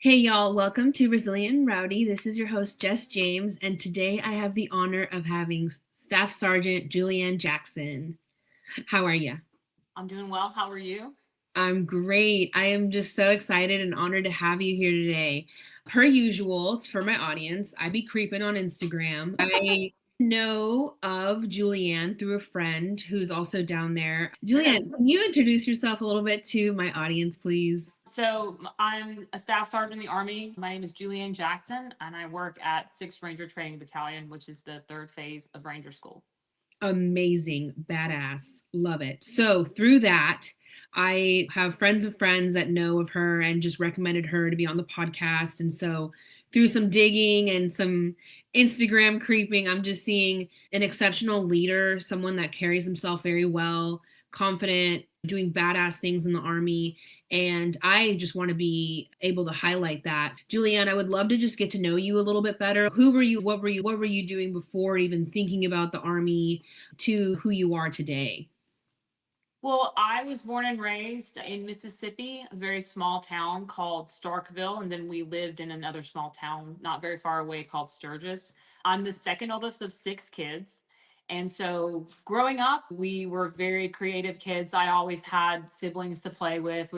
Hey y'all, welcome to Resilient and Rowdy. This is your host, Jess James, and today I have the honor of having Staff Sergeant Julianne Jackson. How are you? I'm doing well. How are you? I'm great. I am just so excited and honored to have you here today. Per usual, it's for my audience. I be creeping on Instagram. I know of Julianne through a friend who's also down there. Julianne, can you introduce yourself a little bit to my audience, please? So I'm a staff sergeant in the Army. My name is Julianne Jackson, and I work at 6th Ranger Training Battalion, which is the third phase of Ranger School. Amazing, badass, love it. So through that, I have friends of friends that know of her and just recommended her to be on the podcast. And so through some digging and some Instagram creeping, I'm just seeing an exceptional leader, someone that carries himself very well, confident, doing badass things in the Army. And I just want to be able to highlight that. Julianne, I would love to just get to know you a little bit better. Who were you? What were you doing before even thinking about the Army to who you are today? Well, I was born and raised in Mississippi, a very small town called Starkville, and then we lived in another small town not very far away called Sturgis. I'm the second oldest of six kids. And so growing up, we were very creative kids. I always had siblings to play with.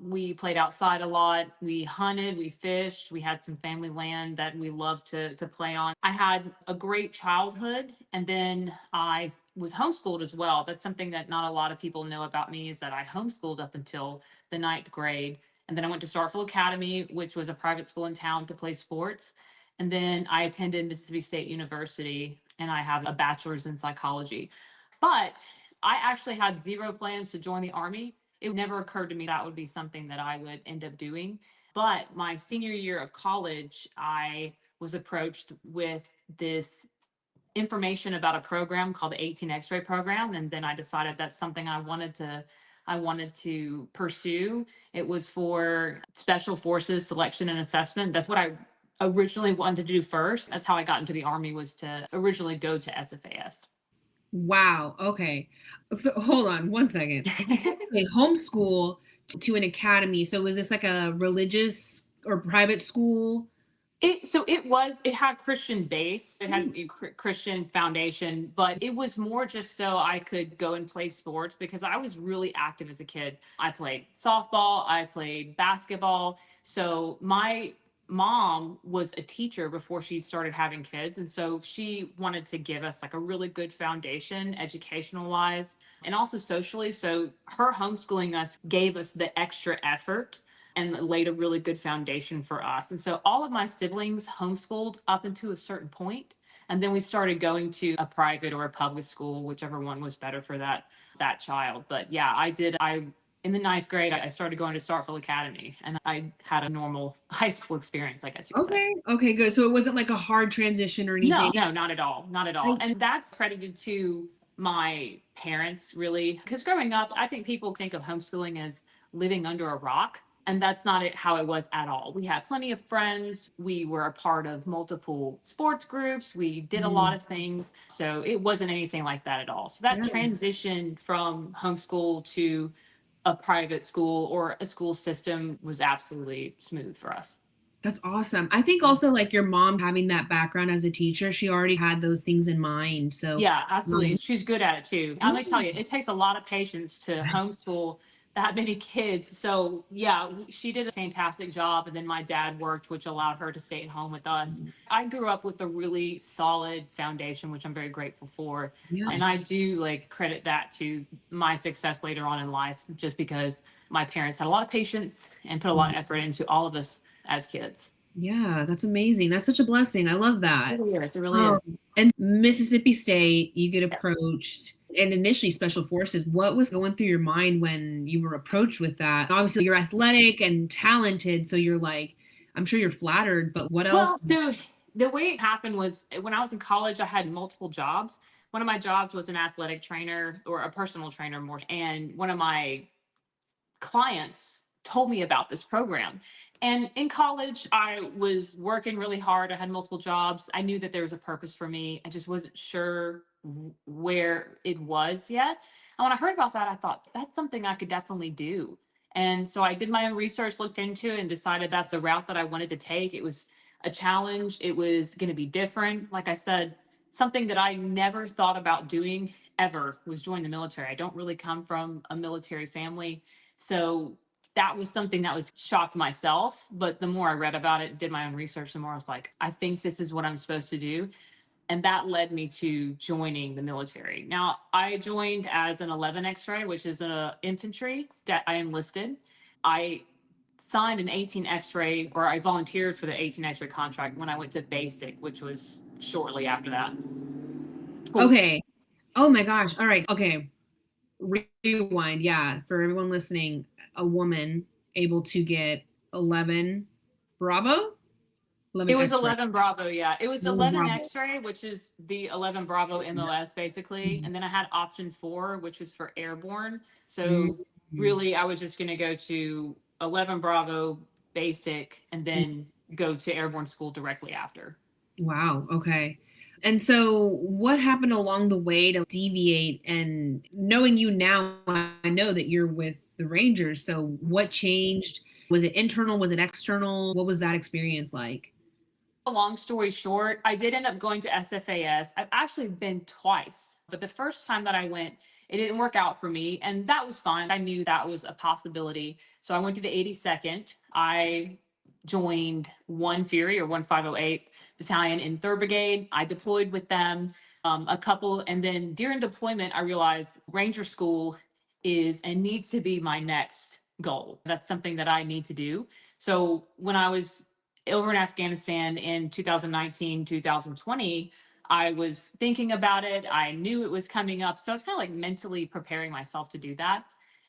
We played outside a lot. We hunted, we fished, we had some family land that we loved to play on. I had a great childhood, and then I was homeschooled as well. That's something that not a lot of people know about me, is that I homeschooled up until the ninth grade. And then I went to Starkville Academy, which was a private school in town, to play sports. And then I attended Mississippi State University, and I have a bachelor's in psychology. But I actually had zero plans to join the Army. It never occurred to me that would be something that I would end up doing. But my senior year of college, I was approached with this information about a program called the 18 X-ray program, and then I decided that's something I wanted to pursue. It was for Special Forces Selection and Assessment. That's what I originally wanted to do first. That's how I got into the Army, was to originally go to SFAS. Wow. Okay. So hold on one second. Okay, homeschool to an academy. So was this like a religious or private school? It had Christian base. It had a Christian foundation, but it was more just so I could go and play sports, because I was really active as a kid. I played softball, I played basketball. So my mom was a teacher before she started having kids, and so she wanted to give us like a really good foundation, educational wise and also socially. So her homeschooling us gave us the extra effort and laid a really good foundation for us. And so all of my siblings homeschooled up until a certain point, and then we started going to a private or a public school, whichever one was better for that child. But yeah, I did. I In the ninth grade, I started going to Starkville Academy, and I had a normal high school experience, I guess you could say. Okay. Okay, good. So it wasn't like a hard transition or No, anything. no, not at all. Not at all. I, And that's credited to my parents, really. Because growing up, I think people think of homeschooling as living under a rock. And that's not how it was at all. We had plenty of friends. We were a part of multiple sports groups. We did a lot mm, of things. So it wasn't anything like that at all. So that yeah. transition from homeschool to a private school or a school system was absolutely smooth for us. That's awesome. I think also like your mom having that background as a teacher, she already had those things in mind. So, Yeah, absolutely. um, She's good at it too. I'm gonna tell you, it takes a lot of patience to homeschool that many kids. So yeah, she did a fantastic job. And then my dad worked, which allowed her to stay at home with us. I grew up with a really solid foundation, which I'm very grateful for. yeah. And I do like credit that to my success later on in life, just because my parents had a lot of patience and put a lot of effort into all of us as kids. Yeah, that's amazing. That's such a blessing. I love It that. really is. It really is. And Mississippi State, you get Yes. approached, and initially Special Forces. What was going through your mind when you were approached with that? Obviously, you're athletic and talented, so you're like, I'm sure you're flattered, but what else? Well, so the way it happened was, when I was in college, I had multiple jobs. One of my jobs was an athletic trainer, or a personal trainer more. And one of my clients told me about this program. And in college, I was working really hard. I had multiple jobs. I knew that there was a purpose for me. I just wasn't sure where it was yet. And when I heard about that, I thought that's something I could definitely do. And so I did my own research, looked into it, and decided that's the route that I wanted to take. It was a challenge. It was going to be different. Like I said, something that I never thought about doing ever was join the military. I don't really come from a military family. So that was something that was shocked myself. But the more I read about it, did my own research, the more I was like, I think this is what I'm supposed to do. And that led me to joining the military. Now, I joined as an 11 X-ray, which is an infantry that I enlisted. I signed an 18 X-ray, or I volunteered for the 18 X-ray contract when I went to basic, which was shortly after that. Okay. Oh my gosh. All right. Okay. Rewind. Yeah. For everyone listening, a woman able to get 11 Bravo? 11 It was X-ray. 11 Bravo, yeah. It was 11 11 Bravo. X-ray, which is the 11 Bravo MOS basically. And then I had option 4, which was for airborne. So Mm-hmm. really, I was just going to go to 11 Bravo basic and then go to airborne school directly after. Wow. Okay. And so what happened along the way to deviate? And knowing you now, I know that you're with the Rangers. So what changed? Was it internal? Was it external? What was that experience like? Long story short, I did end up going to SFAS. I've actually been twice, but the first time that I went, it didn't work out for me, and that was fine. I knew that was a possibility. So I went to the 82nd. I joined 1 Fury or 1508 Battalion in 3rd Brigade. I deployed with them a couple, and then during deployment, I realized Ranger School is and needs to be my next goal. That's something that I need to do. So when I was over in Afghanistan in 2019, 2020, I was thinking about it. I knew it was coming up. So I was kind of like mentally preparing myself to do that.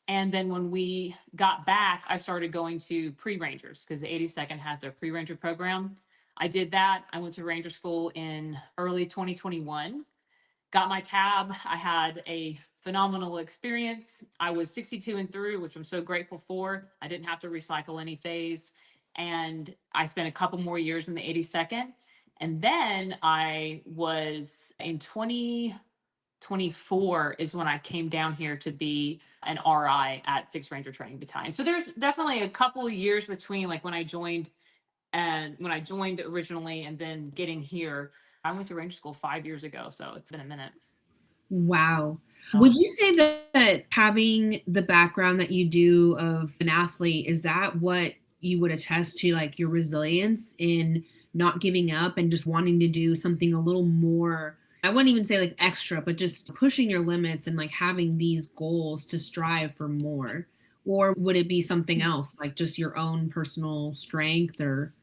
And then when we got back, I started going to pre-rangers because the 82nd has their pre-ranger program. I did that. I went to Ranger School in early 2021, got my tab. I had a phenomenal experience. I was 62 and through, which I'm so grateful for. I didn't have to recycle any phase. And I spent a couple more years in the 82nd. And then I was in 2024 is when I came down here to be an RI at 6th Ranger Training Battalion. So there's definitely a couple of years between like when I joined originally and then getting here. I went to Ranger School 5 years ago, so it's been a minute. Wow. Would you say that having the background that you do of an athlete, is that what you would attest to, like your resilience in not giving up and just wanting to do something a little more? I wouldn't even say like extra, but just pushing your limits and like having these goals to strive for more. Or would it be something else, like just your own personal strength or?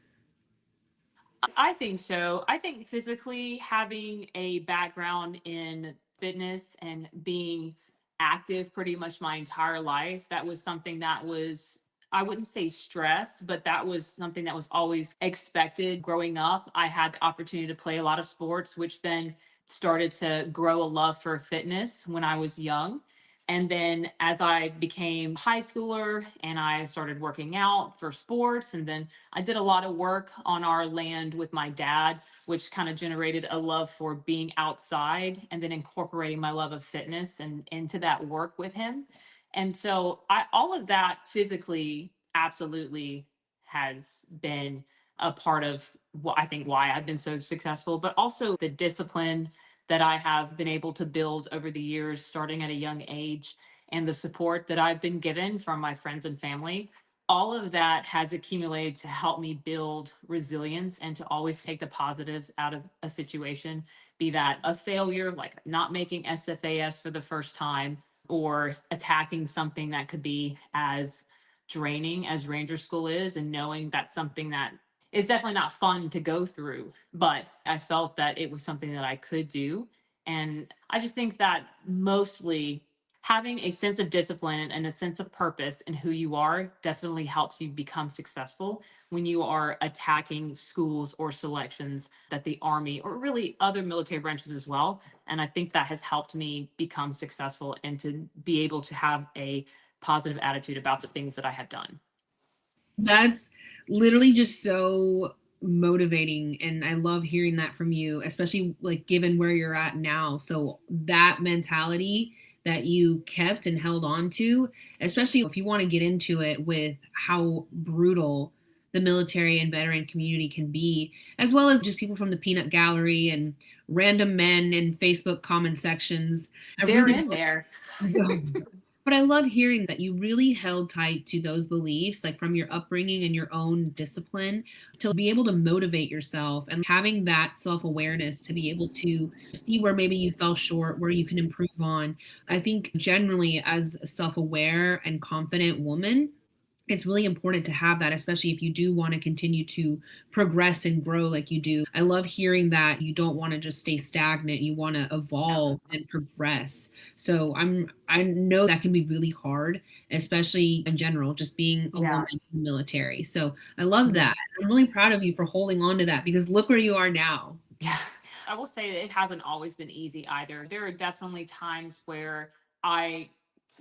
I think so. I think physically having a background in fitness and being active pretty much my entire life, that was something that was, I wouldn't say stress, but that was something that was always expected growing up. I had the opportunity to play a lot of sports, which then started to grow a love for fitness when I was young. And then as I became high schooler and I started working out for sports, and then I did a lot of work on our land with my dad, which kind of generated a love for being outside and then incorporating my love of fitness and into that work with him. And so all of that physically absolutely has been a part of what I think why I've been so successful, but also the discipline that I have been able to build over the years, starting at a young age, and the support that I've been given from my friends and family. All of that has accumulated to help me build resilience and to always take the positive out of a situation, be that a failure, like not making SFAS for the first time, or attacking something that could be as draining as Ranger School is, and knowing that's something that is definitely not fun to go through, but I felt that it was something that I could do. And I just think that mostly having a sense of discipline and a sense of purpose in who you are definitely helps you become successful when you are attacking schools or selections that the Army or really other military branches as well. And I think that has helped me become successful and to be able to have a positive attitude about the things that I have done. That's literally just so motivating. And I love hearing that from you, especially like given where you're at now. So that mentality that you kept and held on to, especially if you want to get into it with how brutal the military and veteran community can be, as well as just people from the peanut gallery and random men in Facebook comment sections. I They're really in there. but I love hearing that you really held tight to those beliefs, like from your upbringing and your own discipline, to be able to motivate yourself and having that self awareness to be able to see where maybe you fell short, where you can improve on. I think generally, as a self aware and confident woman, it's really important to have that, especially if you do want to continue to progress and grow like you do. I love hearing that you don't want to just stay stagnant. You want to evolve and progress. So I know that can be really hard, especially in general, just being a Yeah. woman in the military. So I love Mhm. that. I'm really proud of you for holding on to that because look where you are now. Yeah. I will say that it hasn't always been easy either. There are definitely times where I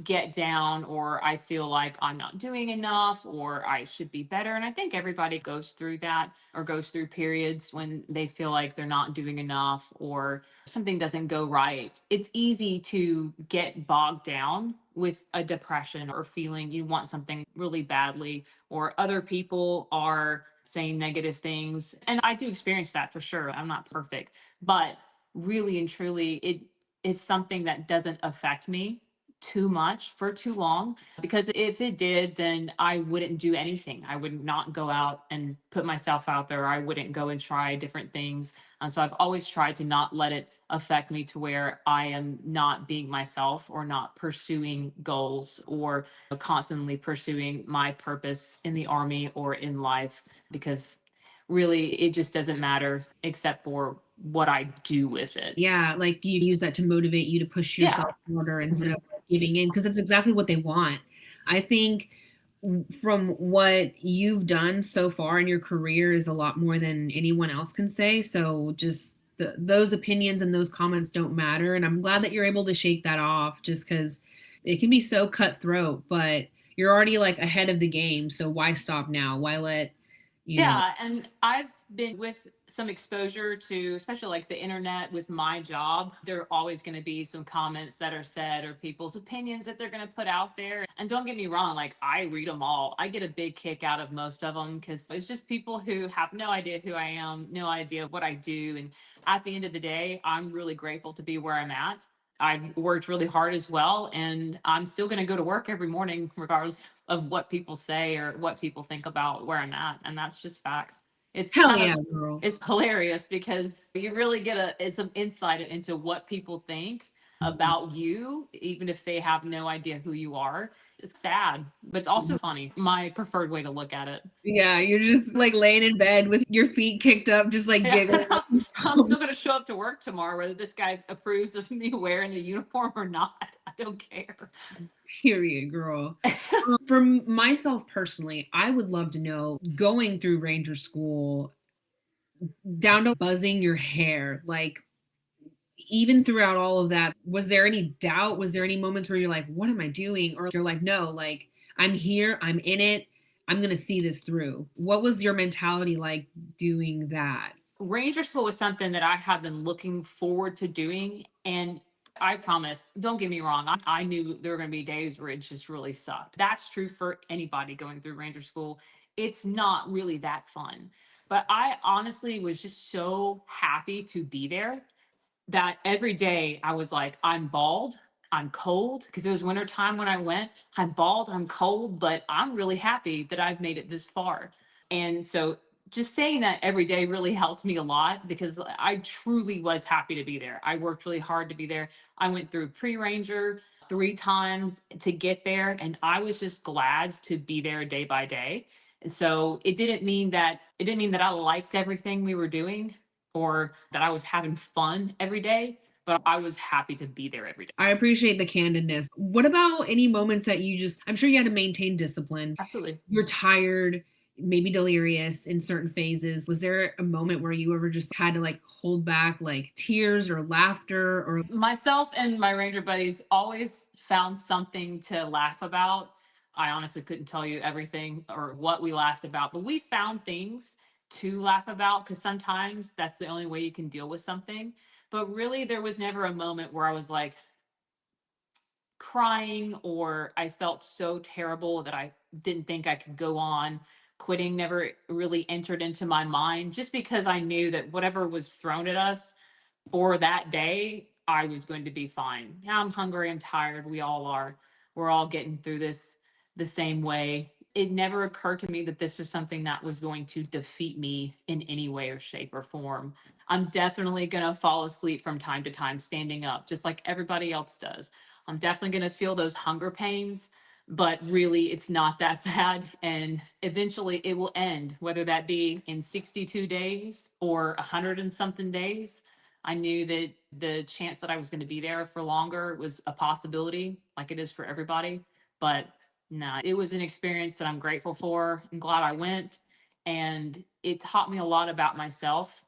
get down or I feel like I'm not doing enough or I should be better. And I think everybody goes through that or goes through periods when they feel like they're not doing enough or something doesn't go right. It's easy to get bogged down with a depression or feeling you want something really badly, or other people are saying negative things. And I do experience that for sure. I'm not perfect, but really and truly, it is something that doesn't affect me too much for too long, because if it did, then I wouldn't do anything. I would not go out and put myself out there. I wouldn't go and try different things. And so I've always tried to not let it affect me to where I am not being myself or not pursuing goals or constantly pursuing my purpose in the army or in life, because really it just doesn't matter except for what I do with it. Yeah, like you use that to motivate you to push yourself Yeah. harder instead Mhm. of giving in because that's exactly what they want. I think from what you've done so far in your career is a lot more than anyone else can say. So just those opinions and those comments don't matter. And I'm glad that you're able to shake that off just because it can be so cutthroat, but you're already like ahead of the game. So why stop now? Why let, you know, Yeah, and I've been with some exposure to, especially like the internet with my job. There are always going to be some comments that are said or people's opinions that they're going to put out there. And don't get me wrong, like I read them all. I get a big kick out of most of them because it's just people who have no idea who I am, no idea what I do. And at the end of the day, I'm really grateful to be where I'm at. I worked really hard as well, and I'm still going to go to work every morning, regardless of what people say or what people think about where I'm at. And that's just facts. It's hell kind yeah, of, girl. it's hilarious because you really get it's some insight into what people think about you, even if they have no idea who you are. It's sad, but it's also funny. My preferred way to look at it. Yeah, you're just like laying in bed with your feet kicked up, just like Yeah, giggling. I'm still going to show up to work tomorrow, whether this guy approves of me wearing a uniform or not. I don't care. Period, girl. For myself personally, I would love to know going through Ranger School down to buzzing your hair, like even throughout all of that, was there any doubt? Was there any moments where you're like, what am I doing? Or you're like, no, like I'm here, I'm in it, I'm going to see this through. What was your mentality like doing that? Ranger school was something that I have been looking forward to doing. And I promise, don't get me wrong, I knew there were going to be days where it just really sucked. That's true for anybody going through Ranger school. It's not really that fun. But I honestly was just so happy to be there that every day I was like, I'm bald, I'm cold, because it was winter time when I went. I'm bald, I'm cold, but I'm really happy that I've made it this far. And so just saying that every day really helped me a lot because I truly was happy to be there. I worked really hard to be there. I went through pre-ranger 3 times to get there, and I was just glad to be there day by day. And so it didn't mean that I liked everything we were doing or that I was having fun every day, but I was happy to be there every day. I appreciate the candidness. What about any moments that you just, I'm sure you had to maintain discipline. Absolutely. You're tired, maybe delirious in certain phases. Was there a moment where you ever just had to like hold back like tears or laughter or Myself and my ranger buddies always found something to laugh about. I honestly couldn't tell you everything or what we laughed about, but we found things to laugh about because sometimes that's the only way you can deal with something. But really, there was never a moment where I was like, crying or I felt so terrible that I didn't think I could go on. Quitting never really entered into my mind just because I knew that whatever was thrown at us for that day, I was going to be fine. Yeah, I'm hungry, I'm tired. We all are. We're all getting through this the same way. It never occurred to me that this was something that was going to defeat me in any way or shape or form. I'm definitely going to fall asleep from time to time standing up, just like everybody else does. I'm definitely going to feel those hunger pains, but really it's not that bad. And eventually it will end, whether that be in 62 days or 100 and something days. I knew that the chance that I was going to be there for longer was a possibility, like it is for everybody. But no, it was an experience that I'm grateful for. I'm glad I went. And it taught me a lot about myself.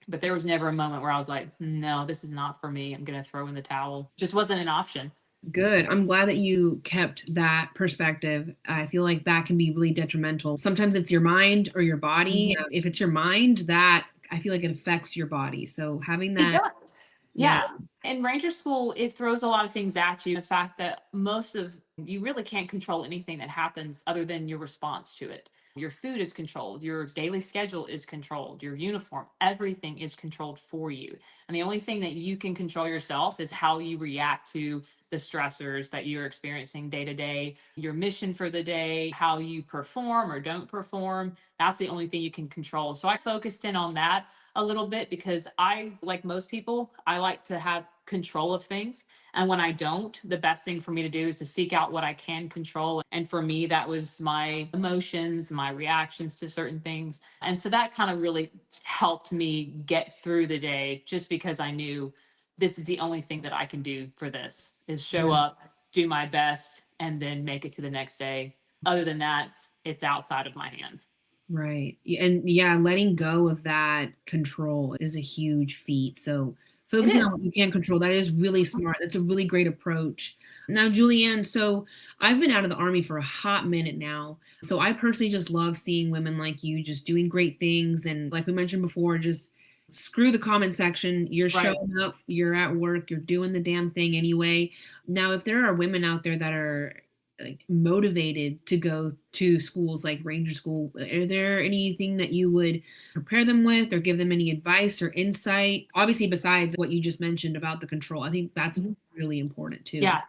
But there was never a moment where I was like, no, this is not for me. I'm going to throw in the towel. Just wasn't an option. Good. I'm glad that you kept that perspective. I feel like that can be really detrimental. Sometimes it's your mind or your body. Mhm. If it's your mind, that I feel like it affects your body. So having It that, does. yeah, Yeah. In Ranger School, it throws a lot of things at you. The fact that most of you really can't control anything that happens other than your response to it. Your food is controlled, your daily schedule is controlled, your uniform, everything is controlled for you. And the only thing that you can control yourself is how you react to the stressors that you're experiencing day to day, your mission for the day, how you perform or don't perform. That's the only thing you can control. So I focused in on that a little bit because I, like most people, I like to have control of things. And when I don't, the best thing for me to do is to seek out what I can control. And for me, that was my emotions, my reactions to certain things. And so that kind of really helped me get through the day just because I knew this is the only thing that I can do for this is show yeah, up, do my best, and then make it to the next day. Other than that, it's outside of my hands. right. And yeah, letting go of that control is a huge feat. So It focusing on what is. you can control, that is really smart. That's a really great approach. Now, Julianne, so I've been out of the Army for a hot minute now. So I personally just love seeing women like you just doing great things. And like we mentioned before, just screw the comment section. You're Right. showing up, you're at work, you're doing the damn thing anyway. Now, if there are women out there that are like motivated to go to schools like Ranger School, are there anything that you would prepare them with or give them any advice or insight? Obviously, besides what you just mentioned about the control, I think that's Mhm. really important too. Yeah.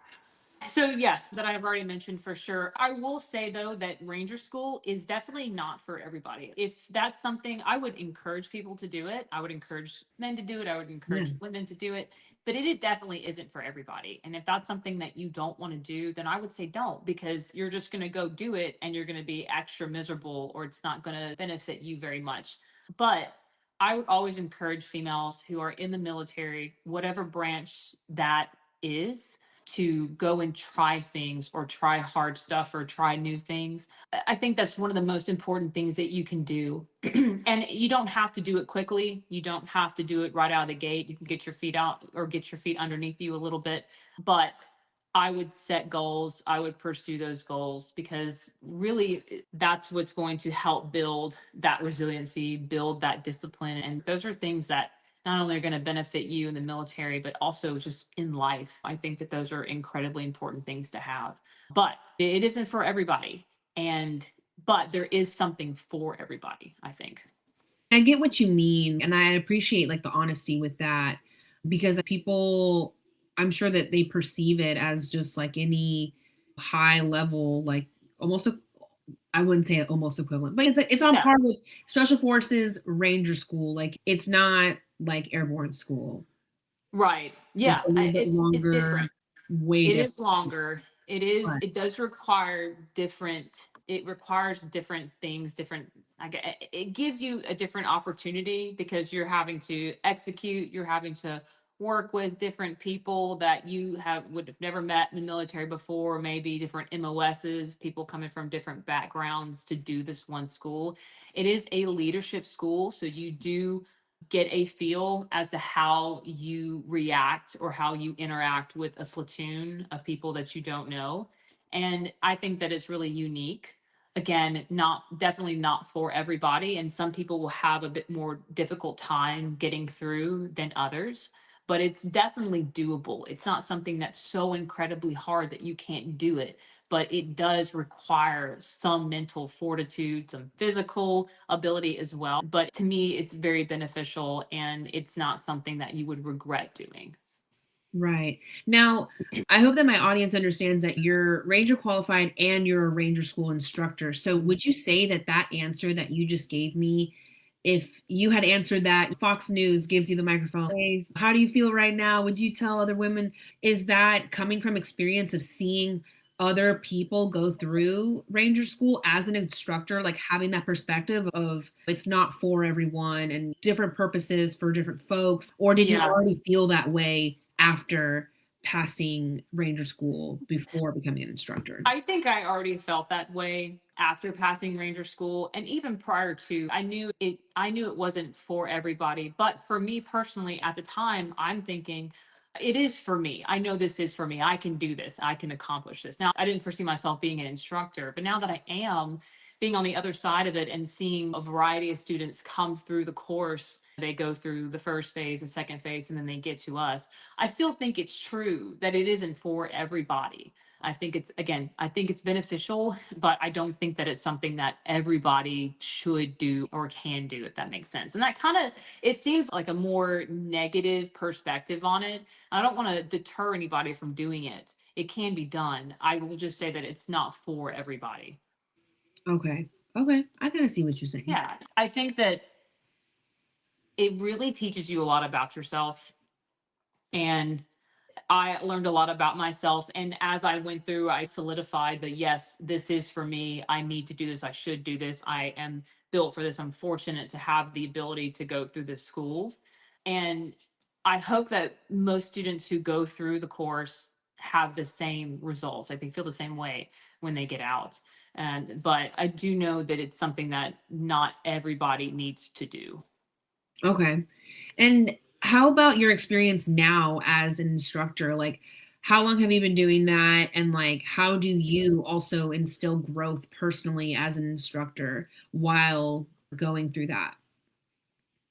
So yes, that I've already mentioned for sure. I will say though that Ranger School is definitely not for everybody. If that's something I would encourage people to do it, I would encourage men to do it, I would Yeah, encourage women to do it, but it definitely isn't for everybody. And if that's something that you don't want to do, then I would say don't because you're just going to go do it and you're going to be extra miserable or it's not going to benefit you very much. But I would always encourage females who are in the military, whatever branch that is, to go and try things or try hard stuff or try new things. I think that's one of the most important things that you can do. And you don't have to do it quickly. You don't have to do it right out of the gate. You can get your feet out or get your feet underneath you a little bit. But I would set goals. I would pursue those goals because really that's what's going to help build that resiliency, build that discipline. And those are things that not only are going to benefit you in the military, but also just in life. I think that those are incredibly important things to have. But it isn't for everybody. And, but there is something for everybody, I think. I get what you mean, and I appreciate like the honesty with that because people, I'm sure that they perceive it as just like any high level, like almost I wouldn't say almost equivalent, but it's like it's on Yeah. par with special forces ranger school. Like it's not like airborne school. Right. It's Yeah. a little bit It's longer, different. way It different. is longer. But It does require different, it requires different things, different, it gives you a different opportunity because you're having to execute, you're having to work with different people that you would have never met in the military before, maybe different MOSs, people coming from different backgrounds to do this one school. It is a leadership school, so you do get a feel as to how you react or how you interact with a platoon of people that you don't know. And I think that it's really unique. Again, not definitely not for everybody. And some people will have a bit more difficult time getting through than others. but it's definitely doable. It's not something that's so incredibly hard that you can't do it, but it does require some mental fortitude, some physical ability as well. But to me, it's very beneficial and it's not something that you would regret doing. Right. Now, I hope that my audience understands that you're Ranger qualified and you're a Ranger school instructor. So, would you say that that answer that you just gave me, if you had answered that, Fox News gives you the microphone, "Hey, how do you feel right now? Would you tell other women?" Is that coming from experience of seeing other people go through Ranger school as an instructor, like having that perspective of it's not for everyone and different purposes for different folks? Or did you Yeah. already feel that way after passing Ranger school before becoming an instructor? I think I already felt that way after passing Ranger school and even prior to. I knew it wasn't for everybody, but for me personally at the time, I'm thinking it is for me. I know this is for me. I can do this. I can accomplish this. Now, I didn't foresee myself being an instructor, but now that I am, being on the other side of it and seeing a variety of students come through the course, they go through the first phase, the second phase, and then they get to us. I still think it's true that it isn't for everybody. I think it's beneficial, but I don't think that it's something that everybody should do or can do, if that makes sense. And that kind of, it seems like a more negative perspective on it. I don't want to deter anybody from doing it. It can be done. I will just say that it's not for everybody. Okay. Okay. I kind of see what you're saying. Yeah. I think that it really teaches you a lot about yourself. And I learned a lot about myself. And as I went through, I solidified that, yes, this is for me. I need to do this. I should do this. I am built for this. I'm fortunate to have the ability to go through this school. And I hope that most students who go through the course have the same results. Like they feel the same way when they get out. But I do know that it's something that not everybody needs to do. Okay. And how about your experience now as an instructor? Like, how long have you been doing that? And like, how do you also instill growth personally as an instructor while going through that?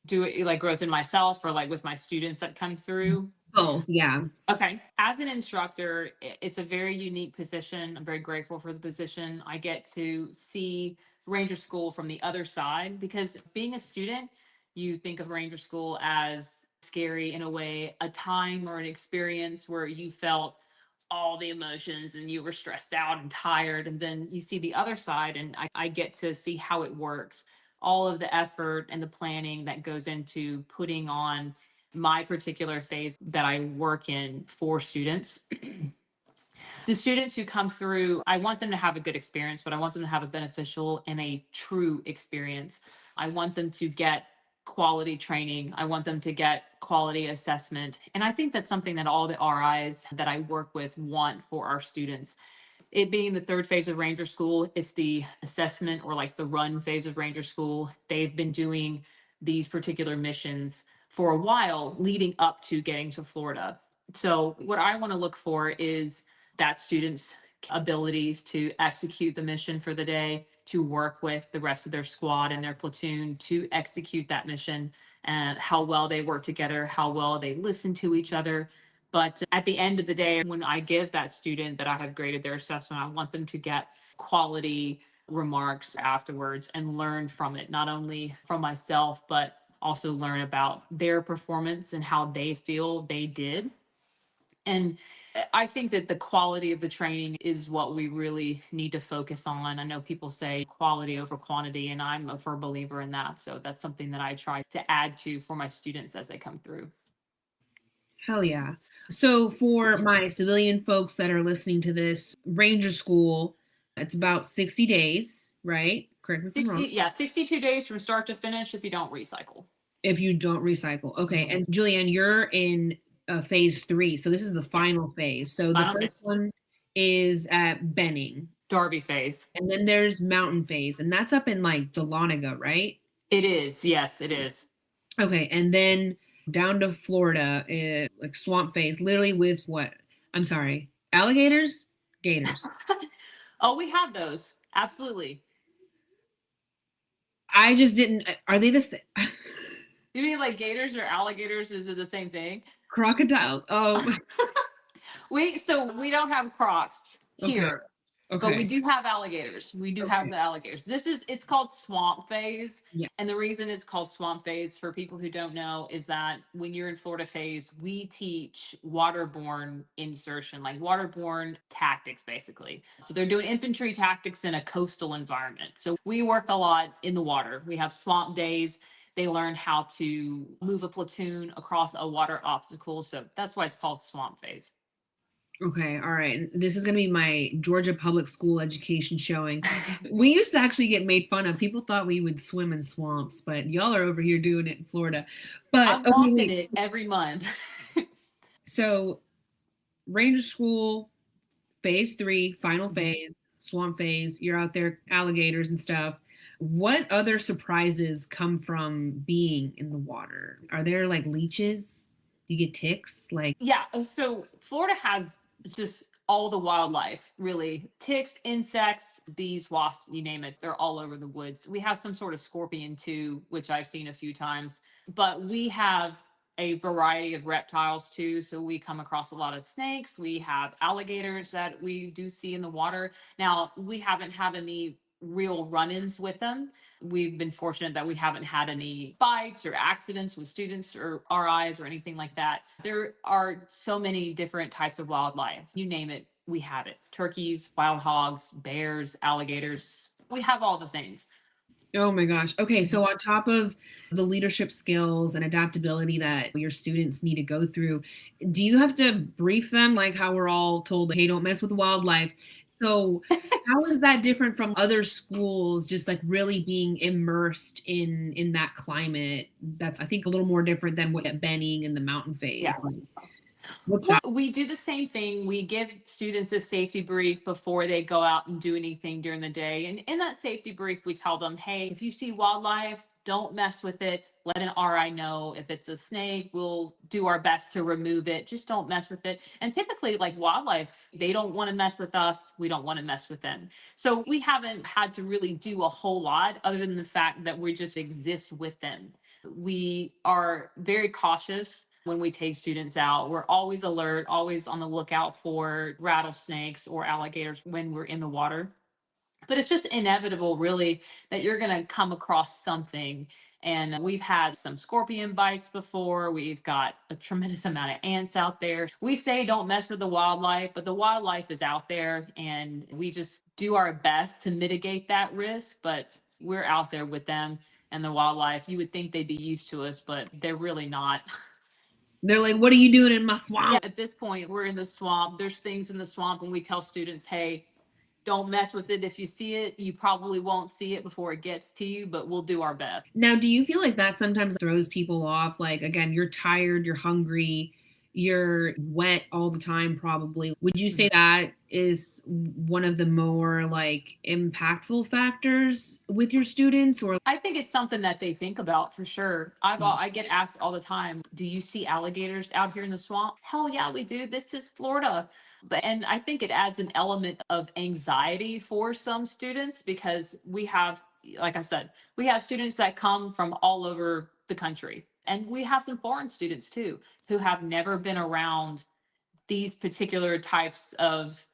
Do it like growth in myself or like with my students that come through. Both, yeah. Okay. As an instructor, it's a very unique position. I'm very grateful for the position. I get to see Ranger School from the other side because being a student, you think of Ranger School as scary in a way, a time or an experience where you felt all the emotions and you were stressed out and tired. And then you see the other side, and I get to see how it works, all of the effort and the planning that goes into putting on my particular phase that I work in for students. The students who come through, I want them to have a good experience, but I want them to have a beneficial and a true experience. I want them to get quality training. I want them to get quality assessment. And I think that's something that all the RIs that I work with want for our students. It being the third phase of Ranger School, it's the assessment or like the run phase of Ranger School. They've been doing these particular missions for a while leading up to getting to Florida. So, what I want to look for is that students' abilities to execute the mission for the day, to work with the rest of their squad and their platoon to execute that mission, and how well they work together, how well they listen to each other. But at the end of the day, when I give that student that I have graded their assessment, I want them to get quality remarks afterwards and learn from it, not only from myself, but also learn about their performance and how they feel they did. And I think that the quality of the training is what we really need to focus on. I know people say quality over quantity, and I'm a firm believer in that. So that's something that I try to add to for my students as they come through. Hell yeah. So for my civilian folks that are listening to this, Ranger School, it's about 60 days, right? Correct me if I'm 60, wrong. yeah, 62 days from start to finish if you don't recycle. If you don't recycle. Okay. Mhm. And Julianne, you're in phase 3. So this is the Yes. final phase. So the Final first phase. one is at Benning. Darby phase. And then there's mountain phase. And that's up in like Dahlonega, right? It is. Yes, it is. Okay. And then down to Florida, like swamp phase, literally with what? I'm sorry. Alligators? Gators. Oh, we have those. Absolutely. I just didn't. Are they the same? You mean like gators or alligators? Is it the same thing? Crocodiles. Oh, We don't have crocs okay. here, but we Okay. do have alligators. We do have Okay. the alligators. It's called swamp phase. Yeah. And the reason it's called swamp phase for people who don't know is that when you're in Florida phase, we teach waterborne insertion, like waterborne tactics, basically. So they're doing infantry tactics in a coastal environment. So we work a lot in the water. We have swamp days. They learn how to move a platoon across a water obstacle. So that's why it's called swamp phase. Okay, all right. And this is going to be my Georgia public school education showing. We used to actually get made fun of. People thought we would swim in swamps, but y'all are over here doing it in Florida. But I'm okay, walking wait. it every month. So, Ranger School, phase 3, final Mhm. phase, swamp phase, you're out there, alligators and stuff. What other surprises come from being in the water? Are there like leeches? Do you get ticks? Like, Yeah, so Florida has just all the wildlife, really. Ticks, insects, bees, wasps, you name it. They're all over the woods. We have some sort of scorpion too, which I've seen a few times. But we have a variety of reptiles too. So we come across a lot of snakes. We have alligators that we do see in the water. Now, we haven't had any real run-ins with them. We've been fortunate that we haven't had any fights or accidents with students or RIs or anything like that. There are so many different types of wildlife. You name it, we have it. Turkeys, wild hogs, bears, alligators. We have all the things. oh my gosh. Okay, Mhm. so on top of the leadership skills and adaptability that your students need to go through, do you have to brief them like how we're all told, hey, don't mess with wildlife? So, how is that different from other schools just like really being immersed in that climate? That's I think a little more different than what at Benning and the mountain Yeah. phase. Like, what's Well, that? we do the same thing. We give students a safety brief before they go out and do anything during the day. And in that safety brief, we tell them, hey, if you see wildlife, don't mess with it. Let an RI know. If it's a snake, we'll do our best to remove it. Just don't mess with it. And typically, like wildlife, they don't want to mess with us. We don't want to mess with them. So we haven't had to really do a whole lot other than the fact that we just exist with them. We are very cautious when we take students out. We're always alert, always on the lookout for rattlesnakes or alligators when we're in the water. But it's just inevitable, really, that you're going to come across something. And we've had some scorpion bites before. We've got a tremendous amount of ants out there. We say don't mess with the wildlife, but the wildlife is out there, and we just do our best to mitigate that risk. But we're out there with them and the wildlife. You would think they'd be used to us, but they're really not. They're like, what are you doing in my Yeah, swamp? at this point, we're in the swamp. There's things in the swamp, and we tell students, hey, don't mess with it. If you see it, you probably won't see it before it gets to you, but we'll do our best. Now, do you feel like that sometimes throws people off? Like, again, you're tired, you're hungry, you're wet all the time, probably. Would you say Mhm. that is one of the more like impactful factors with your students? Or, I think it's something that they think about for sure. I get asked all the time, "Do you see alligators out here in the swamp?" Hell yeah, we do. This is Florida. But and I think it adds an element of anxiety for some students because we have, like I said, we have students that come from all over the country. And we have some foreign students too who have never been around these particular types of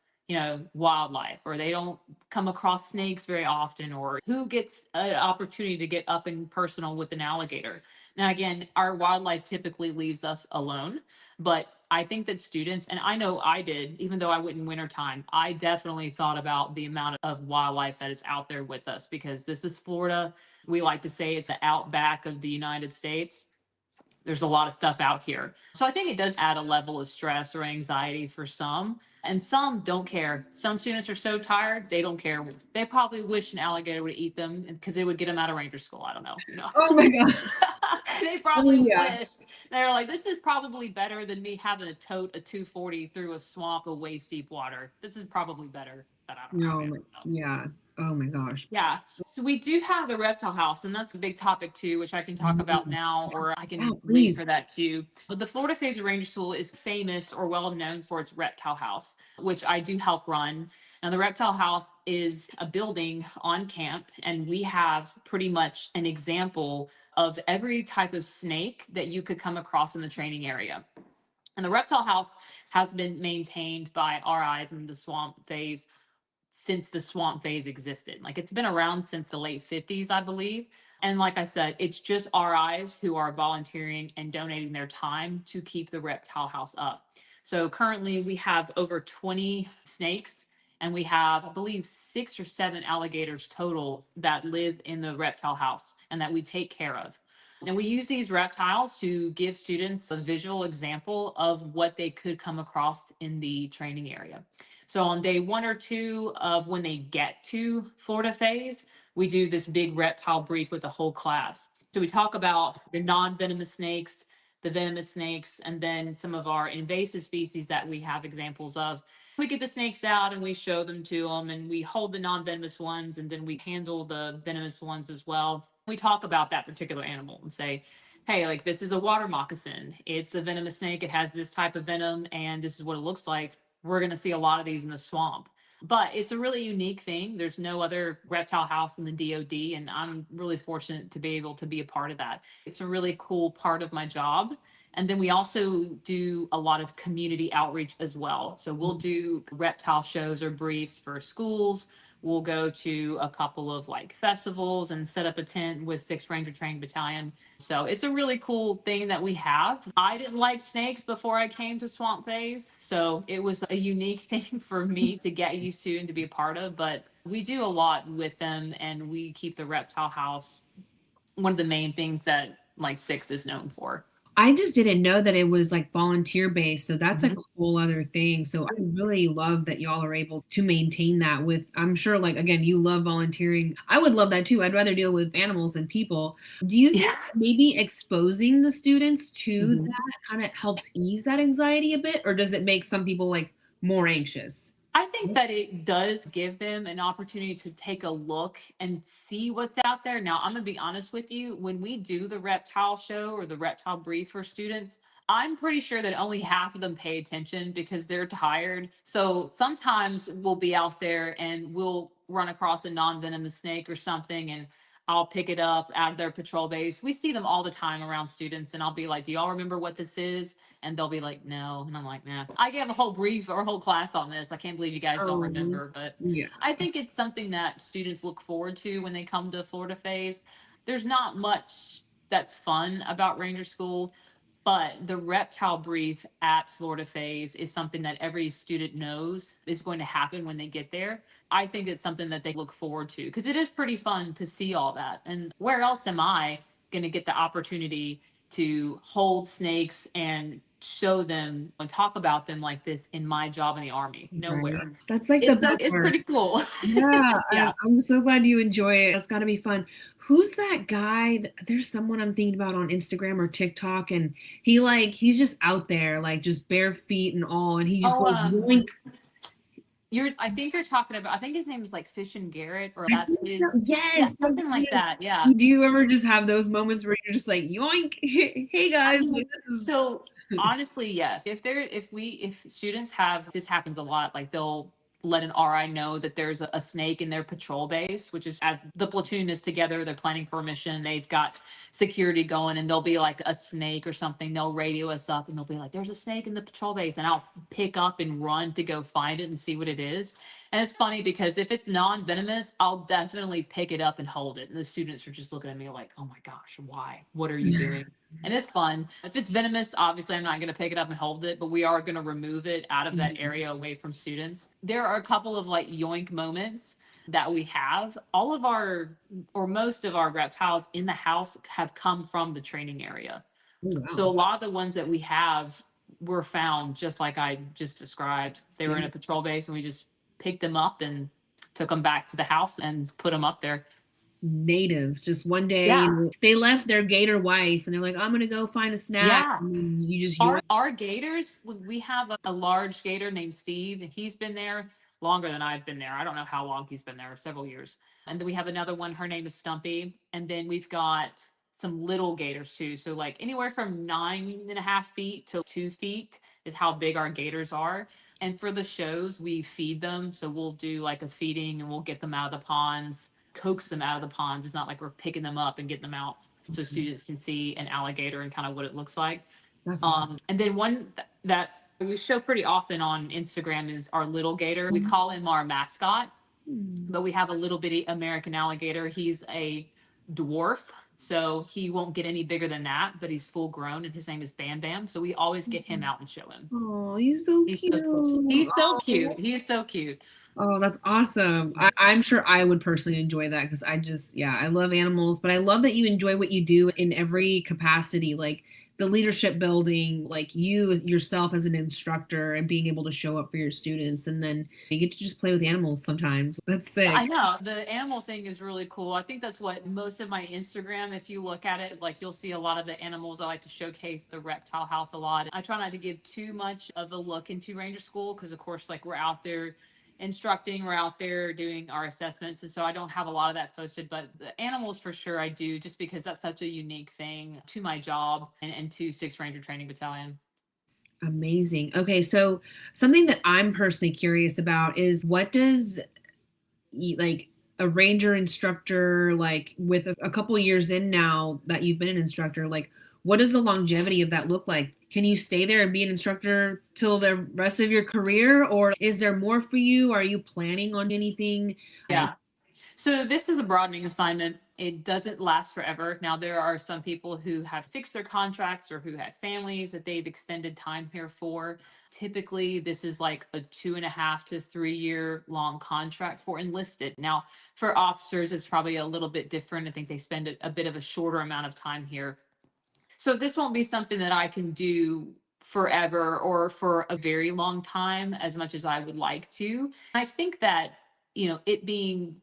wildlife, or they don't come across snakes very often, or who gets an opportunity to get up and personal with an alligator. Now again, our wildlife typically leaves us alone, but I think that students, and I know I did, even though I went in wintertime, I definitely thought about the amount of wildlife that is out there with us because this is Florida. We like to say it's the outback of the United States. There's a lot of stuff out here. So I think it does add a level of stress or anxiety for some. And some don't care. Some students are so tired, they don't care. They probably wish an alligator would eat them because it would get them out of ranger school. I don't know. oh my God. They Oh, probably yeah. wish. They're like, this is probably better than me having to tote a 240 through a swamp of waist deep water. This is probably better. But I don't know. No, yeah. Oh my gosh. Yeah. So we do have the reptile house, and that's a big topic too, which I can talk about Mm. now, or I Yeah, can leave please. for that too. But the Florida Phaser Ranger School is famous or well known for its reptile house, which I do help run. Now, the reptile house is a building on camp, and we have pretty much an example of every type of snake that you could come across in the training area. And the reptile house has been maintained by RIs in the swamp phase since the swamp phase existed. Like it's been around since the late 50s, I believe. And like I said, it's just RIs who are volunteering and donating their time to keep the reptile house up. So currently we have over 20 snakes and we have, I believe, 6 or 7 alligators total that live in the reptile house and that we take care of. And we use these reptiles to give students a visual example of what they could come across in the training area. So on day 1 or 2 of when they get to Florida phase, we do this big reptile brief with the whole class. So we talk about the non-venomous snakes, the venomous snakes, and then some of our invasive species that we have examples of. We get the snakes out and we show them to them, and we hold the non-venomous ones, and then we handle the venomous ones as well. We talk about that particular animal and say, hey, like this is a water moccasin. It's a venomous snake. It has this type of venom, and this is what it looks like. We're going to see a lot of these in the swamp. But it's a really unique thing. There's no other reptile house in the DoD, and I'm really fortunate to be able to be a part of that. It's a really cool part of my job. And then we also do a lot of community outreach as well. So we'll do reptile shows or briefs for schools. We'll go to a couple of like festivals and set up a tent with 6th Ranger Training Battalion. So it's a really cool thing that we have. I didn't like snakes before I came to swamp phase. So it was a unique thing for me to get used to and to be a part of. But we do a lot with them, and we keep the reptile house one of the main things that like 6th is known for. I just didn't know that it was like volunteer based. So that's like Mhm. a whole other thing. So I really love that y'all are able to maintain that with, I'm sure, like, again, you love volunteering. I would love that too. I'd rather deal with animals than people. Do you think Yeah. maybe exposing the students to Mhm. that kind of helps ease that anxiety a bit? Or does it make some people like more anxious? I think that it does give them an opportunity to take a look and see what's out there. Now, I'm going to be honest with you. When we do the reptile show or the reptile brief for students, I'm pretty sure that only half of them pay attention because they're tired. So sometimes we'll be out there and we'll run across a non venomous snake or something, and I'll pick it up out of their patrol base. We see them all the time around students, and I'll be like, do y'all remember what this is? And they'll be like, no. And I'm like, nah. I gave a whole brief or a whole class on this. I can't believe you guys don't Oh, remember. But yeah. I think it's something that students look forward to when they come to Florida phase. There's not much that's fun about Ranger School, but the reptile brief at Florida phase is something that every student knows is going to happen when they get there. I think it's something that they look forward to because it is pretty fun to see all that. And where else am I going to get the opportunity to hold snakes and show them and talk about them like this in my job in the Army? Right. Nowhere. That's like the It's best it's part. pretty cool. Yeah, Yeah. I'm so glad you enjoy it. It's got to be fun. Who's that guy? There's someone I'm thinking about on Instagram or TikTok, and he's just out there, like just bare feet and all, and he just Oh, goes yoink. I think you're talking about, I think his name is like Fish and Garrett, or I that's think so. his, yeah, Yes, something like yes. that. Yeah. Do you ever just have those moments where you're just like yoink? Hey I guys, mean, like this is. so honestly, yes. If students have, this happens a lot, like they'll let an RI know that there's a snake in their patrol base, which is as the platoon is together, they're planning for a mission, they've got security going, and there'll be like a snake or something. They'll radio us up and they'll be like, there's a snake in the patrol base. And I'll pick up and run to go find it and see what it is. And it's funny because if it's non-venomous, I'll definitely pick it up and hold it. And the students are just looking at me like, oh my gosh, why? What are you doing? And it's fun. If it's venomous, obviously I'm not going to pick it up and hold it, but we are going to remove it out of that area away from students. There are a couple of like yoink moments that we have. All of our, or most of our reptiles in the house have come from the training area. Oh, So a wow. lot of the ones that we have were found just like I just described. They were in Yeah. a patrol base and we just picked them up and took them back to the house and put them up there. Natives, just one day, Yeah. they left their gator wife, and they're like, I'm gonna go find a snack, Yeah. and then you just yoink. Our gators, we have a large gator named Steve. He's been there longer than I've been there. I don't know how long he's been there, several years. And then we have another one, her name is Stumpy. And then we've got some little gators too. So like anywhere from 9.5 feet to 2 feet is how big our gators are. And for the shows, we feed them. So we'll do like a feeding and we'll get them out of the ponds, coax them out of the ponds. It's not like we're picking them up and getting them out so students can see an alligator and kind of what it looks like. That's awesome. And then one that we show pretty often on Instagram is our little gator. We call him our mascot, but we have a little bitty American alligator. He's a dwarf, so he won't get any bigger than that, but he's full grown, and his name is Bam Bam. So we always get him out and show him. Oh, he's so He's cute. so cool. He's so cute. He is so cute. Oh, that's awesome. I'm sure I would personally enjoy that because I love animals, but I love that you enjoy what you do in every capacity, like the leadership building, like you yourself as an instructor and being able to show up for your students. And then you get to just play with animals sometimes. That's sick. I know. The animal thing is really cool. I think that's what most of my Instagram, if you look at it, like you'll see a lot of the animals. I like to showcase the reptile house a lot. I try not to give too much of a look into Ranger School because, of course, like we're out there instructing, we're out there doing our assessments, and so I don't have a lot of that posted, but the animals for sure I do, just because that's such a unique thing to my job and to 6th Ranger Training Battalion. Amazing. Okay, so something that I'm personally curious about is what does like a ranger instructor, like with a couple years in now that you've been an instructor, like what does the longevity of that look like? Can you stay there and be an instructor till the rest of your career, or is there more for you? Are you planning on anything? Yeah. So this is a broadening assignment. It doesn't last forever. Now, there are some people who have fixed their contracts or who have families that they've extended time here for. Typically, this is like a 2.5 to 3 year long contract for enlisted. Now, for officers, it's probably a little bit different. I think they spend a bit of a shorter amount of time here. So this won't be something that I can do forever or for a very long time as much as I would like to. I think that, it being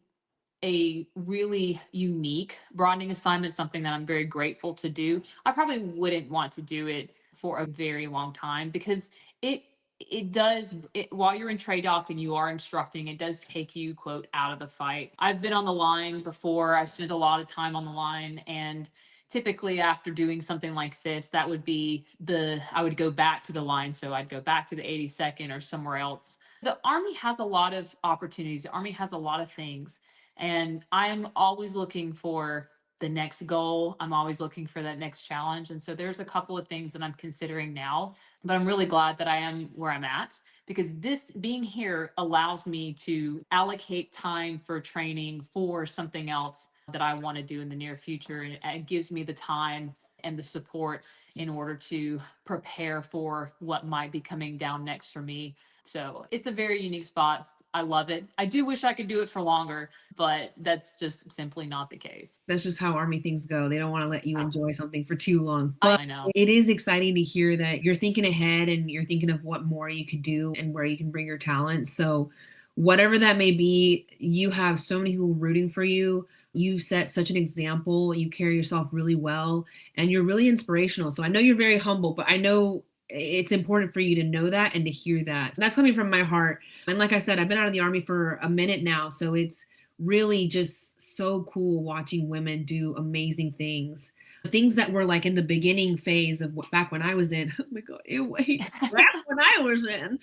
a really unique broadening assignment, something that I'm very grateful to do. I probably wouldn't want to do it for a very long time because it does while you're in trade doc and you are instructing, it does take you quote out of the fight. I've been on the line before. I've spent a lot of time on the line, and typically after doing something like this, that would be I would go back to the line. So I'd go back to the 82nd or somewhere else. The Army has a lot of opportunities. The Army has a lot of things. And I'm always looking for the next goal. I'm always looking for that next challenge. And so there's a couple of things that I'm considering now, but I'm really glad that I am where I'm at because this being here allows me to allocate time for training for something else that I want to do in the near future. And it gives me the time and the support in order to prepare for what might be coming down next for me. So it's a very unique spot. I love it. I do wish I could do it for longer, but that's just simply not the case. That's just how Army things go. They don't want to let you enjoy something for too long. But I know. it is exciting to hear that you're thinking ahead and you're thinking of what more you could do and where you can bring your talent. So whatever that may be, you have so many people rooting for you. You set such an example. You carry yourself really well and you're really inspirational. So I know you're very humble, but I know it's important for you to know that and to hear that. That's coming from my heart. And like I said, I've been out of the Army for a minute now. So it's really just so cool watching women do amazing things. Things that were like in the beginning phase of back when I was in. Oh my God, wait, back when I was in.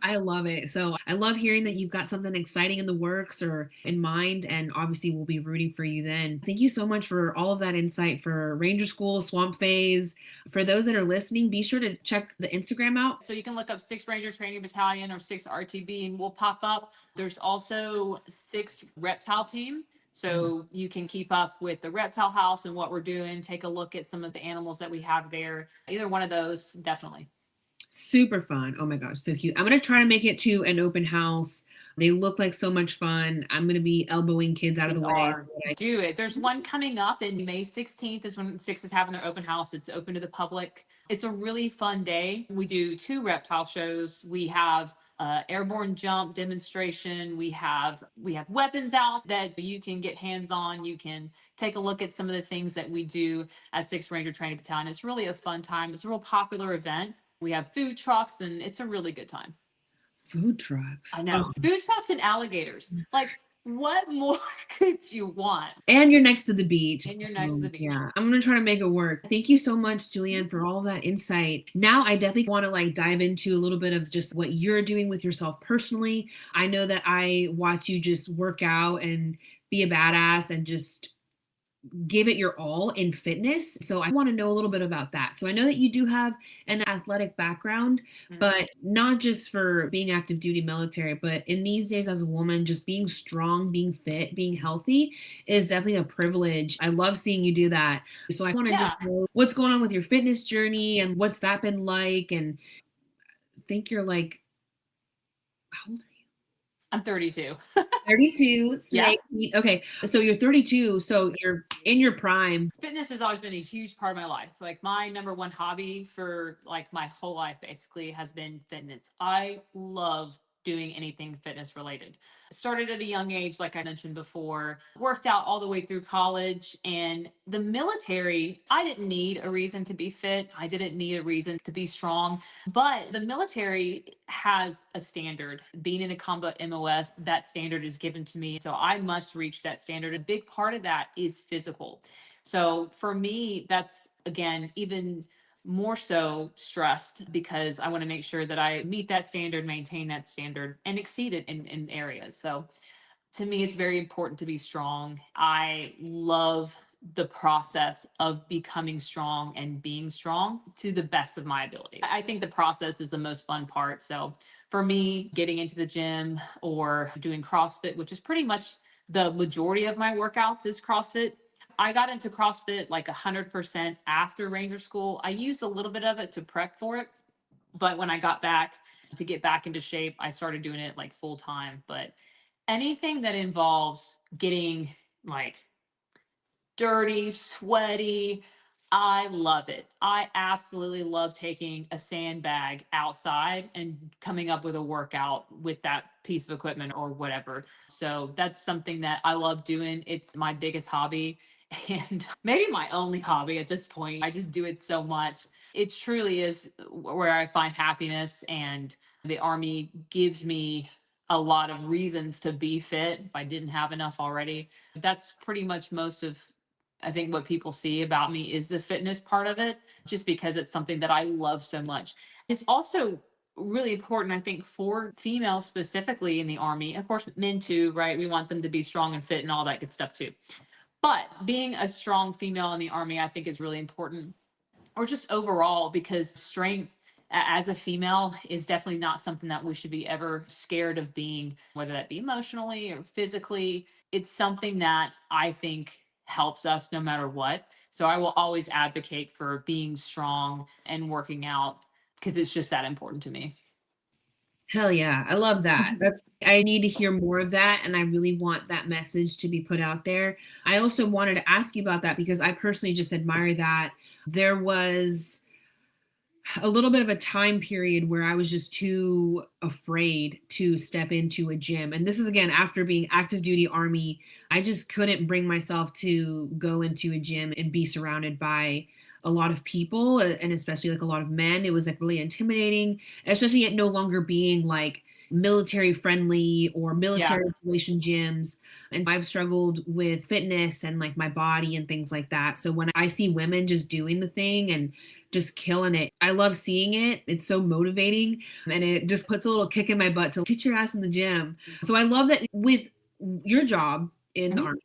I love it. So I love hearing that you've got something exciting in the works or in mind, and obviously we'll be rooting for you then. Thank you so much for all of that insight for Ranger School, Swamp Phase. For those that are listening, be sure to check the Instagram out. So you can look up 6th Ranger Training Battalion or 6 RTB and we'll pop up. There's also 6th Reptile Team. So you can keep up with the reptile house and what we're doing, take a look at some of the animals that we have there. Either one of those, definitely. Super fun. Oh my gosh, so cute. I'm going to try to make it to an open house. They look like so much fun. I'm going to be elbowing kids out of the way. Do it. There's one coming up in May 16th is when 6 is having their open house. It's open to the public. It's a really fun day. We do 2 reptile shows. We have airborne jump demonstration. We have weapons out that you can get hands on. You can take a look at some of the things that we do at 6th Ranger Training Battalion. It's really a fun time. It's a real popular event. We have food trucks and it's a really good time. Food trucks. I know. Food trucks and alligators. Like, what more could you want? And you're next to the beach. Yeah, I'm going to try to make it work. Thank you so much, Julianne, for all that insight. Now I definitely want to dive into a little bit of just what you're doing with yourself personally. I know that I watch you just work out and be a badass and just give it your all in fitness. So I want to know a little bit about that. So I know that you do have an athletic background, Mm. but not just for being active duty military, but in these days as a woman, just being strong, being fit, being healthy is definitely a privilege. I love seeing you do that. So I want to Yeah, just know what's going on with your fitness journey and what's that been like. And I think you're like, how old are you? I'm 32. 32. Yeah. Okay. So you're 32. So you're in your prime. Fitness has always been a huge part of my life. Like my number one hobby for like my whole life basically has been fitness. I love doing anything fitness related. Started at a young age, like I mentioned before, worked out all the way through college and the military. I didn't need a reason to be fit. I didn't need a reason to be strong, but the military has a standard. Being in a combat MOS, that standard is given to me. So I must reach that standard. A big part of that is physical. So for me, that's again, even more so stressed because I want to make sure that I meet that standard, maintain that standard, and exceed it in areas. So to me, it's very important to be strong. I love the process of becoming strong and being strong to the best of my ability. I think the process is the most fun part. So for me, getting into the gym or doing CrossFit, which is pretty much the majority of my workouts is CrossFit. I got into CrossFit like 100% after Ranger school. I used a little bit of it to prep for it, but when I got back to get back into shape, I started doing it like full time. But anything that involves getting like dirty, sweaty, I love it. I absolutely love taking a sandbag outside and coming up with a workout with that piece of equipment or whatever. So that's something that I love doing. It's my biggest hobby and maybe my only hobby at this point. I just do it so much. It truly is where I find happiness, and the Army gives me a lot of reasons to be fit if I didn't have enough already. That's pretty much most of, I think, what people see about me is the fitness part of it, just because it's something that I love so much. It's also really important, I think, for females specifically in the Army. Of course, men too, right? We want them to be strong and fit and all that good stuff too. But being a strong female in the Army, I think, is really important, or just overall, because strength as a female is definitely not something that we should be ever scared of being, whether that be emotionally or physically. It's something that I think helps us no matter what. So I will always advocate for being strong and working out because it's just that important to me. Hell yeah. I love that. I need to hear more of that. And I really want that message to be put out there. I also wanted to ask you about that because I personally just admire that. There was a little bit of a time period where I was just too afraid to step into a gym. And this is again after being active duty Army. I just couldn't bring myself to go into a gym and be surrounded by a lot of people and especially like a lot of men. It was like really intimidating, especially it no longer being like military friendly or Yeah. military installation gyms. And I've struggled with fitness and like my body and things like that. So when I see women just doing the thing and just killing it, I love seeing it. It's so motivating and it just puts a little kick in my butt to get your ass in the gym. So I love that with your job in the Mhm. Army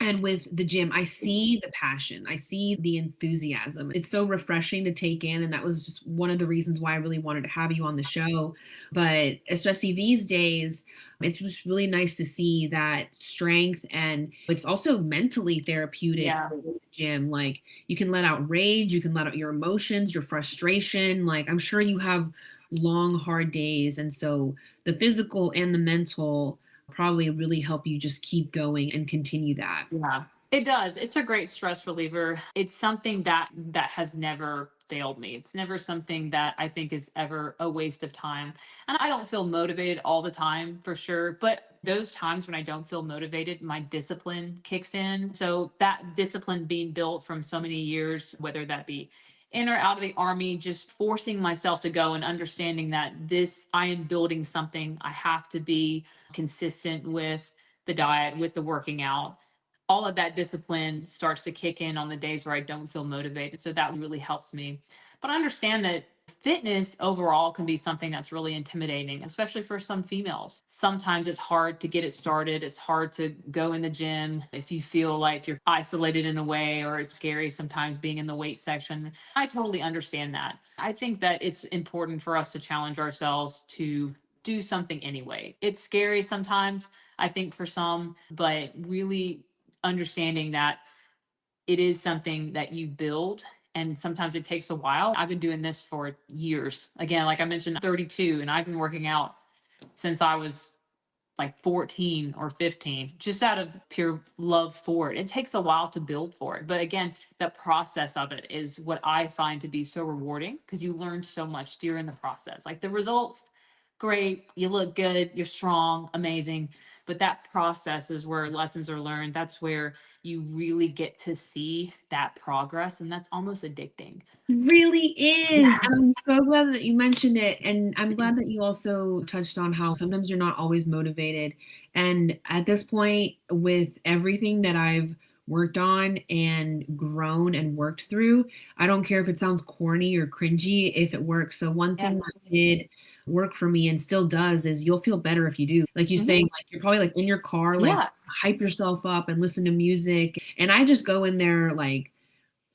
and with the gym, I see the passion. I see the enthusiasm. It's so refreshing to take in. And that was just one of the reasons why I really wanted to have you on the show. But especially these days, it's just really nice to see that strength. And it's also mentally therapeutic Yeah. for the gym. Like you can let out rage, you can let out your emotions, your frustration. Like I'm sure you have long, hard days. And so the physical and the mental probably really help you just keep going and continue that. Yeah, it does. It's a great stress reliever. It's something that has never failed me. It's never something that I think is ever a waste of time. And I don't feel motivated all the time for sure, but those times when I don't feel motivated, my discipline kicks in. So that discipline being built from so many years, whether that be in or out of the Army, just forcing myself to go and understanding that this, I am building something. I have to be consistent with the diet, with the working out. All of that discipline starts to kick in on the days where I don't feel motivated. So that really helps me. But I understand that Fitness overall can be something that's really intimidating, especially for some females. Sometimes it's hard to get it started. It's hard to go in the gym if you feel like you're isolated in a way, or it's scary sometimes being in the weight section. I totally understand that. I think that it's important for us to challenge ourselves to do something anyway. It's scary sometimes, I think, for some, but really understanding that it is something that you build, and sometimes it takes a while. I've been doing this for years. Again, like I mentioned, I'm 32, and I've been working out since I was like 14 or 15, just out of pure love for it. It takes a while to build for it. But again, the process of it is what I find to be so rewarding, because you learn so much during the process. Like the results, great, you look good, you're strong, amazing. But that process is where lessons are learned. That's where you really get to see that progress. And that's almost addicting. Really is. Yeah. And I'm so glad that you mentioned it. And I'm glad that you also touched on how sometimes you're not always motivated. And at this point, with everything that I've worked on and grown and worked through, I don't care if it sounds corny or cringy, if it works. So one Yeah. thing that did work for me and still does is you'll feel better if you do. Like you saying, like you're probably like in your car, like Yeah. hype yourself up and listen to music. And I just go in there like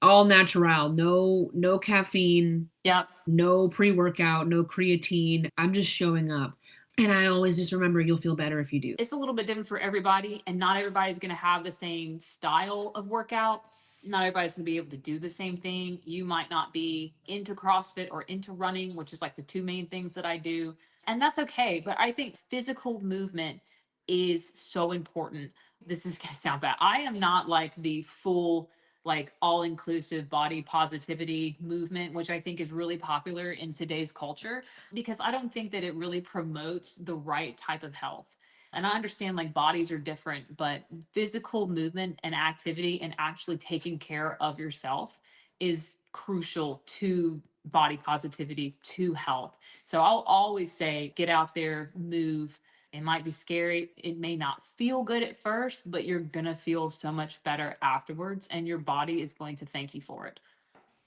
all natural, no caffeine, Yep. no pre-workout, no creatine. I'm just showing up. And I always just remember you'll feel better if you do. It's a little bit different for everybody, and not everybody's going to have the same style of workout. Not everybody's going to be able to do the same thing. You might not be into CrossFit or into running, which is like the two main things that I do. And that's okay. But I think physical movement is so important. This is going to sound bad. I am not like the full, like all inclusive body positivity movement, which I think is really popular in today's culture, because I don't think that it really promotes the right type of health. And I understand like bodies are different, but physical movement and activity and actually taking care of yourself is crucial to body positivity, to health. So I'll always say get out there, move. It might be scary. It may not feel good at first, but you're going to feel so much better afterwards, and your body is going to thank you for it.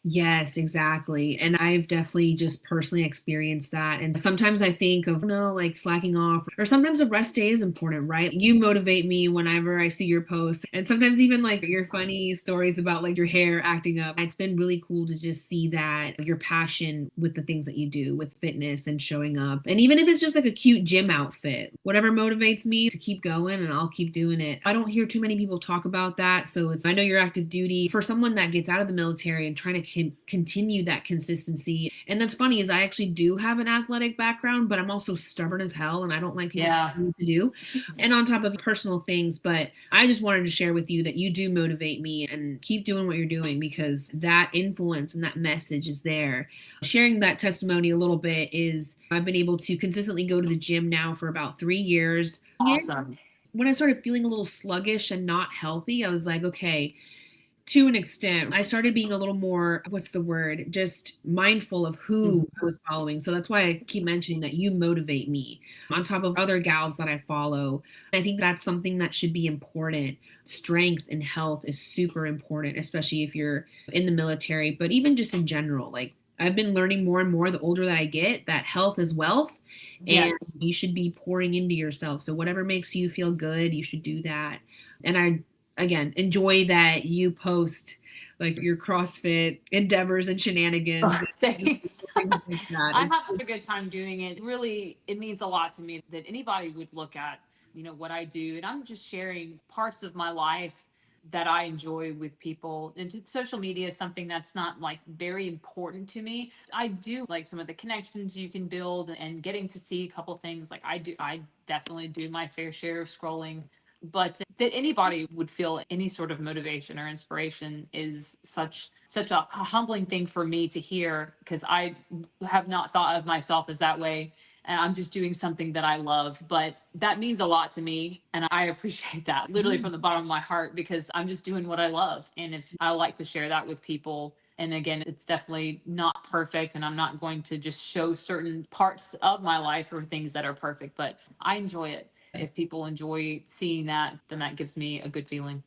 Yes, exactly. And I've definitely just personally experienced that. And sometimes I think of, no, like slacking off, or sometimes a rest day is important, right? You motivate me whenever I see your posts. And sometimes even like your funny stories about like your hair acting up. It's been really cool to just see that your passion with the things that you do with fitness and showing up. And even if it's just like a cute gym outfit, whatever motivates me to keep going, and I'll keep doing it. I don't hear too many people talk about that. So I know you're active duty. For someone that gets out of the military and trying to continue that consistency. And that's funny is I actually do have an athletic background, but I'm also stubborn as hell and I don't like people Yeah. telling me to do. And on top of personal things, but I just wanted to share with you that you do motivate me, and keep doing what you're doing, because that influence and that message is there. Sharing that testimony a little bit is I've been able to consistently go to the gym now for about 3 years. Awesome. When I started feeling a little sluggish and not healthy, I was like, okay, to an extent, I started being a little more, what's the word, just mindful of who I was following. So that's why I keep mentioning that you motivate me on top of other gals that I follow. I think that's something that should be important. Strength and health is super important, especially if you're in the military, but even just in general. Like I've been learning more and more the older that I get that health is wealth, and Yes. you should be pouring into yourself. So whatever makes you feel good, you should do that. And I again enjoy that you post like your CrossFit endeavors and shenanigans. Thanks. Things like that. I have a good time doing it. Really, it means a lot to me that anybody would look at, what I do. And I'm just sharing parts of my life that I enjoy with people. And social media is something that's not like very important to me. I do like some of the connections you can build and getting to see a couple things. Like I definitely do my fair share of scrolling, but that anybody would feel any sort of motivation or inspiration is such a humbling thing for me to hear, because I have not thought of myself as that way, and I'm just doing something that I love. But that means a lot to me, and I appreciate that literally from the bottom of my heart, because I'm just doing what I love, and if I like to share that with people. And again, it's definitely not perfect, and I'm not going to just show certain parts of my life or things that are perfect, but I enjoy it. If people enjoy seeing that, then that gives me a good feeling.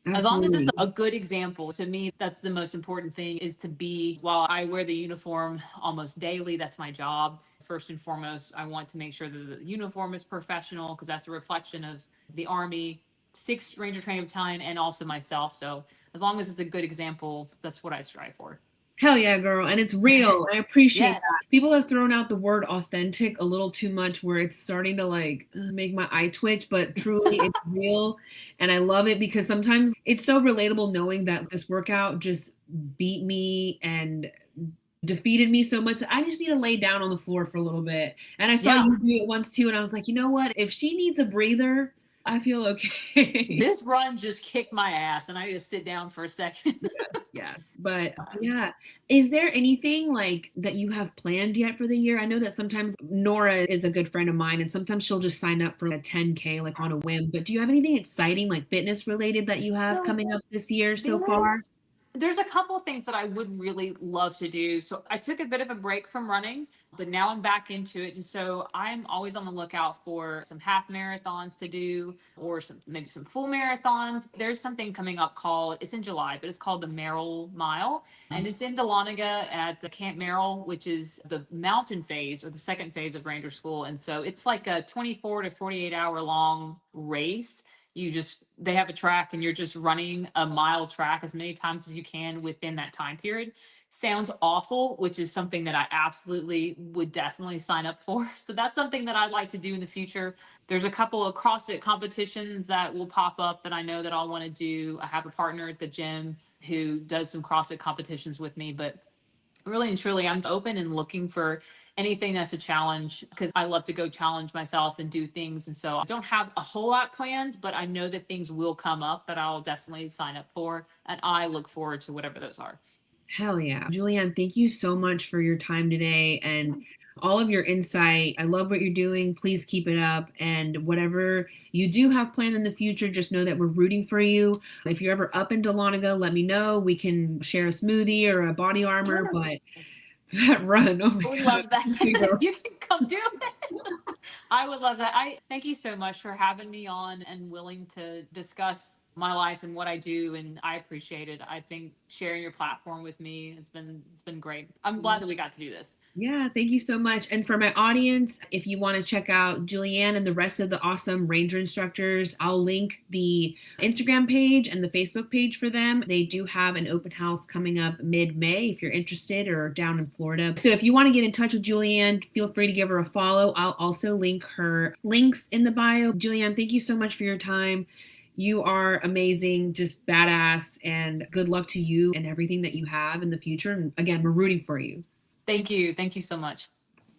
As long as it's Absolutely. a good example, to me, that's the most important thing is to be, while I wear the uniform almost daily, that's my job. First and foremost, I want to make sure that the uniform is professional because that's a reflection of the Army, 6th Ranger Training Battalion, and also myself. So as long as it's a good example, that's what I strive for. Hell yeah, girl. And it's real. I appreciate Yes. that. People have thrown out the word authentic a little too much where it's starting to like make my eye twitch, but truly it's real. And I love it because sometimes it's so relatable knowing that this workout just beat me and defeated me so much. I just need to lay down on the floor for a little bit. And I saw Yeah. you do it once too. And I was like, you know what? If she needs a breather, I feel okay. This run just kicked my ass and I need to sit down for a second. Yes, but yeah. Is there anything like that you have planned yet for the year? I know that sometimes Nora is a good friend of mine and sometimes she'll just sign up for a 10K like on a whim. But do you have anything exciting like fitness related that you have So coming up this year so far? there's a couple of things that I would really love to do. So I took a bit of a break from running, but now I'm back into it. And so I'm always on the lookout for some half marathons to do or maybe some full marathons. There's something coming up called, it's in July, but it's called the Merrill Mile. And it's in Dahlonega at Camp Merrill, which is the mountain phase or the second phase of Ranger School. And so it's like a 24 to 48 hour long race. They have a track and you're just running a mile track as many times as you can within that time period. Sounds awful, which is something that I absolutely would definitely sign up for. So that's something that I'd like to do in the future. There's a couple of CrossFit competitions that will pop up that I know that I'll want to do. I have a partner at the gym who does some CrossFit competitions with me, but really and truly, I'm open and looking for anything that's a challenge because I love to go challenge myself and do things. And so I don't have a whole lot planned, but I know that things will come up that I'll definitely sign up for. And I look forward to whatever those are. Hell yeah. Julianne, thank you so much for your time today and all of your insight. I love what you're doing. Please keep it up. And whatever you do have planned in the future, just know that we're rooting for you. If you're ever up in Dahlonega, let me know. We can share a smoothie or a body armor, Sure. but that run, oh my I would God. love that. You can come do it. I would love that. I thank you so much for having me on and willing to discuss my life and what I do. And I appreciate it. I think sharing your platform with me it's been great. I'm glad that we got to do this. Yeah, thank you so much. And for my audience, if you want to check out Julianne and the rest of the awesome Ranger instructors, I'll link the Instagram page and the Facebook page for them. They do have an open house coming up mid-May if you're interested or down in Florida. So if you want to get in touch with Julianne, feel free to give her a follow. I'll also link her links in the bio. Julianne, thank you so much for your time. You are amazing, just badass, and good luck to you and everything that you have in the future. And again, we're rooting for you. Thank you. Thank you so much.